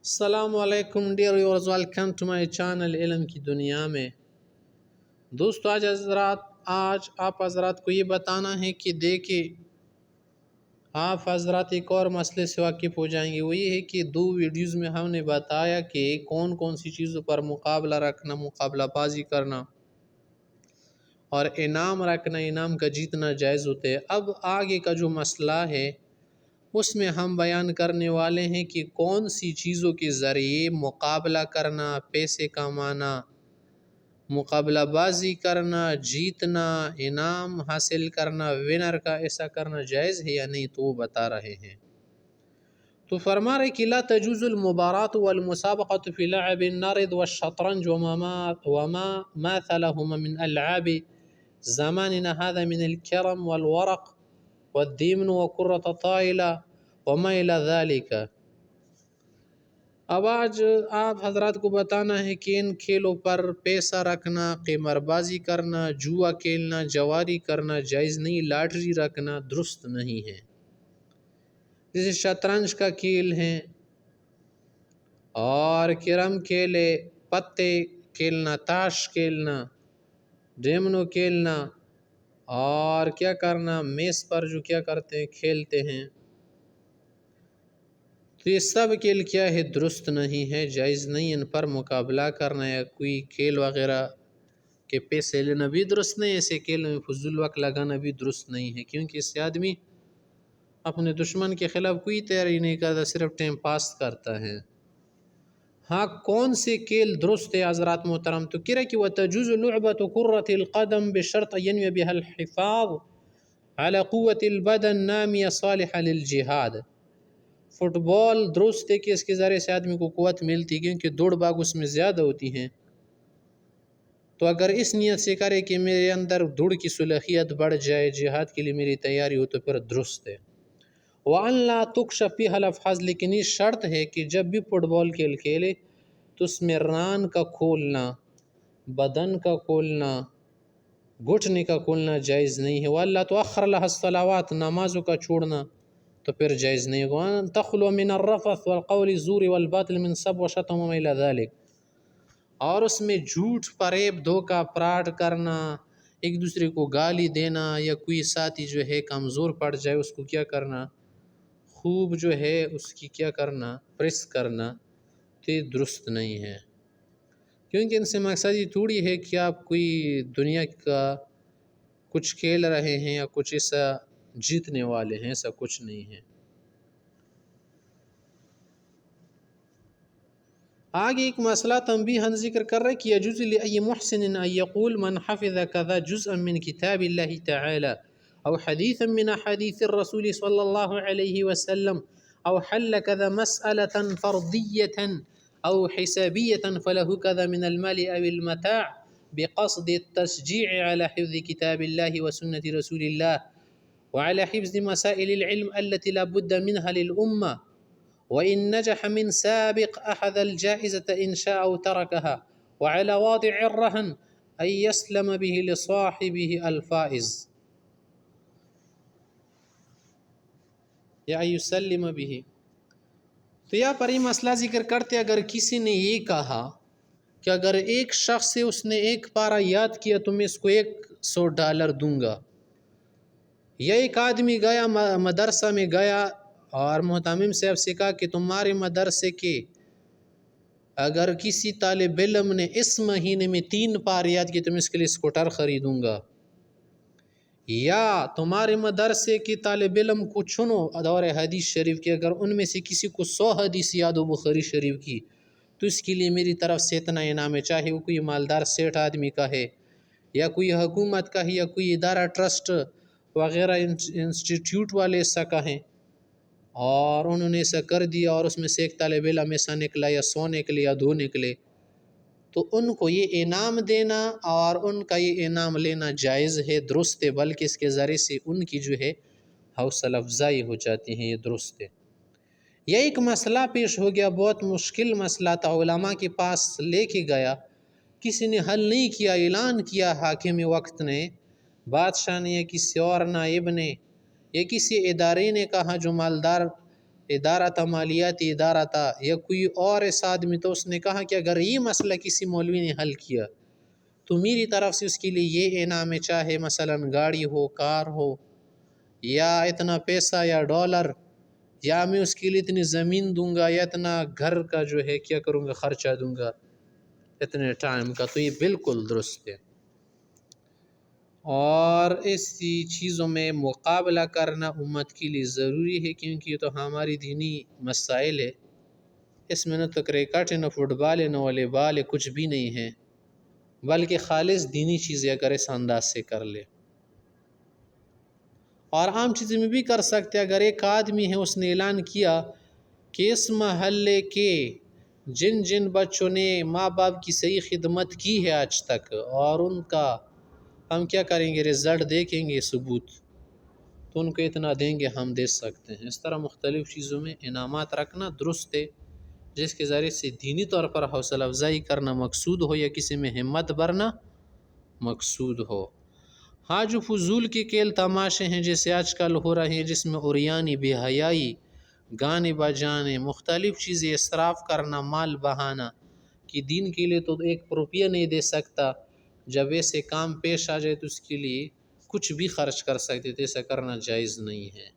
السلام علیکم dear viewers, welcome to my channel علم کی دنیا میں۔ دوستو آج آپ حضرات کو یہ بتانا ہے کہ دیکھیں آپ حضرات ایک اور مسئلے سے واقف ہو جائیں گے۔ وہ یہ ہے کہ 2 ویڈیوز میں ہم نے بتایا کہ کون کون سی چیزوں پر مقابلہ رکھنا، مقابلہ بازی کرنا اور انعام رکھنا، انعام کا جیتنا جائز ہوتے ہیں۔ اب آگے کا جو مسئلہ ہے اس میں ہم بیان کرنے والے ہیں کہ کون سی چیزوں کے ذریعے مقابلہ کرنا، پیسے کمانا، مقابلہ بازی کرنا، جیتنا، انعام حاصل کرنا، ونر کا ایسا کرنا جائز ہے یا نہیں، تو وہ بتا رہے ہیں۔ تو فرما رہے کہ لا تجوز المبارات والمسابقة في لعب النرد والشطرنج وما ماثلهما من ألعاب زماننا هذا من الكرم والورق والديمن وكرة الطائلة وما إلى ذلك۔ اب آج آپ حضرات کو بتانا ہے کہ ان کھیلوں پر پیسہ رکھنا، قمار بازی کرنا، جوا کھیلنا، جواری کرنا جائز نہیں، لاٹری رکھنا درست نہیں ہے۔ جیسے شطرنج کا کھیل ہے اور کرم کھیلے، پتے کھیلنا، تاش کھیلنا، ڈیمنو کھیلنا اور کیا کرنا، میز پر جو کیا کرتے ہیں کھیلتے ہیں، تو یہ سب کھیل کیا ہے درست نہیں ہے، جائز نہیں ان پر مقابلہ کرنا یا کوئی کھیل وغیرہ کے پیسے لینا بھی درست نہیں، ایسے کھیل میں فضول وقت لگانا بھی درست نہیں ہے، کیونکہ اس سے آدمی اپنے دشمن کے خلاف کوئی تیاری نہیں کرتا، صرف ٹائم پاس کرتا ہے۔ ہاں کون سے کھیل درست ہے حضرات محترم؟ تو کہہ رہے کہ وَتَجُوزُ لُعْبَةُ كُرَّةِ الْقَدَمِ بِشَرْطِ يَنْوِيَ بِهَا الْحِفَاظ عَلَى قُوَّةِ الْبَدَنِ نَامِيَ صَالِحَ لِلْجِهَادِ۔ فٹ بال درست ہے کہ اس کے ذریعے سے آدمی کو قوت ملتی ہے، کیونکہ دوڑ بھاگ اس میں زیادہ ہوتی ہیں، تو اگر اس نیت سے کرے کہ میرے اندر دوڑ کی صلاحیت بڑھ جائے، جہاد کے لیے میری تیاری ہو، تو پھر درست ہے۔ وَأَن لَا تُكْشَفْ فِيهَا الْأَفْخَاذ، لیکن یہ شرط ہے کہ جب بھی فٹ بال کھیلے تو اس میں ران کا کھولنا، بدن کا کھولنا، گھٹنے کا کھولنا جائز نہیں ہے۔ وَأَلَّا تُؤَخَّرَ لَهَا الصَّلَوَاتِ، نمازوں کا چھوڑنا تو پھر جائز نہیں ہے۔ وَأَن تَخْلُوَ مِنَ الرَّفَثِ وَالْقَوْلِ الزُّورِ وَالْبَاطِلِ مِنْ سَبٍّ وَشَتْمٍ وَمَا إِلَى ذَلِكَ، اور اس میں جھوٹ، فریب، دھوکہ، فراڈ کرنا، ایک دوسرے کو گالی دینا، یا کوئی ساتھی جو ہے کمزور پڑ جائے اس کو کیا کرنا، خوب جو ہے اس کی کیا کرنا، پریس کرنا، تو یہ درست نہیں ہے، کیونکہ ان سے مقصد یہ تھوڑی ہے کہ آپ کوئی دنیا کا کچھ کھیل رہے ہیں یا کچھ ایسا جیتنے والے ہیں، ایسا کچھ نہیں ہے۔ آگے ایک مسئلہ تنبیہاً ذکر کر رہے کہ يجوز لأي محسن أن يقول من حفظ كذا جزءا من كتاب الله تعالى أو حديثا من حديث الرسول صلى الله عليه وسلم أو حل كذا مسألة فرضية أو حسابية فله كذا من المال أو المتاع بقصد التشجيع على حفظ كتاب الله وسنة رسول الله وعلى حفظ مسائل العلم التي لا بد منها للأمة، وإن نجح من سابق أخذ الجائزة إن شاء أو تركها، وعلى واضع الرهن أن يسلم به لصاحبه الفائز یا يسلم به۔ تو یہاں پر یہ مسئلہ ذکر کرتے اگر کسی نے یہ کہا کہ اگر ایک شخص سے اس نے ایک پارہ یاد کیا تو میں اس کو $100 دوں گا، یا ایک آدمی گیا مدرسہ میں گیا اور محتمم صاحب سے کہا کہ تمہارے مدرسے کے اگر کسی طالب علم نے اس مہینے میں 3 پارے یاد کیے تو میں اس کے لیے اسکوٹر خریدوں گا، یا تمہارے مدرسے کی طالب علم کو چنو دور حدیث شریف کے، اگر ان میں سے کسی کو 100 حدیث یاد ہو بخاری شریف کی تو اس کے لیے میری طرف سے اتنا انعام ہے، چاہے وہ کوئی مالدار سیٹ آدمی کا ہے یا کوئی حکومت کا ہے یا کوئی ادارہ ٹرسٹ وغیرہ انسٹیٹیوٹ والے ایسا کہیں، اور انہوں نے ایسا کر دیا اور اس میں سے ایک طالب علم ایسا نکلا یا 100 نکلے یا 2 نکلے، تو ان کو یہ انعام دینا اور ان کا یہ انعام لینا جائز ہے، درست ہے، بلکہ اس کے ذریعے سے ان کی جو ہے حوصلہ افزائی ہو جاتی ہے، یہ درست ہے۔ یہ ایک مسئلہ پیش ہو گیا، بہت مشکل مسئلہ تھا، علماء کے پاس لے کے گیا، کسی نے حل نہیں کیا، اعلان کیا حاکم وقت نے، بادشاہ نے یا کسی اور نائب نے یا کسی ادارے نے کہا جو مالدار ادارہ تھا، مالیاتی ادارہ تھا یا کوئی اور ایسا آدمی، تو اس نے کہا کہ اگر یہ مسئلہ کسی مولوی نے حل کیا تو میری طرف سے اس کے لیے یہ انعام ہے، چاہے مثلا گاڑی ہو، کار ہو، یا اتنا پیسہ یا ڈالر، یا میں اس کے لیے اتنی زمین دوں گا، یا اتنا گھر کا جو ہے کیا کروں گا، خرچہ دوں گا اتنے ٹائم کا. تو یہ بالکل درست ہے. اور ایسی چیزوں میں مقابلہ کرنا امت کے لیے ضروری ہے، کیونکہ یہ تو ہماری دینی مسائل ہے. اس میں نہ تو کرکٹ ہے، نہ فٹ بال ہے، نہ والی بال ہے، کچھ بھی نہیں ہے، بلکہ خالص دینی چیزیں اگر اس انداز سے کر لے. اور عام چیزیں میں بھی کر سکتے. اگر ایک آدمی ہے، اس نے اعلان کیا کہ اس محلے کے جن جن بچوں نے ماں باپ کی صحیح خدمت کی ہے آج تک، اور ان کا ہم کیا کریں گے، رزلٹ دیکھیں گے، ثبوت، تو ان کو اتنا دیں گے، ہم دے سکتے ہیں. اس طرح مختلف چیزوں میں انعامات رکھنا درست ہے، جس کے ذریعے سے دینی طور پر حوصلہ افزائی کرنا مقصود ہو، یا کسی میں ہمت بھرنا مقصود ہو. ہاں، جو فضول کے کھیل تماشے ہیں جیسے آج کل ہو رہے ہیں، جس میں عریانی، بے حیائی، گانے بجانے، مختلف چیزیں اسراف کرنا، مال بہانا، کہ دین کے لیے تو ایک روپیہ نہیں دے سکتا، جب ایسے کام پیش آ جائے تو اس کے لیے کچھ بھی خرچ کر سکتے، تو ایسا کرنا جائز نہیں ہے.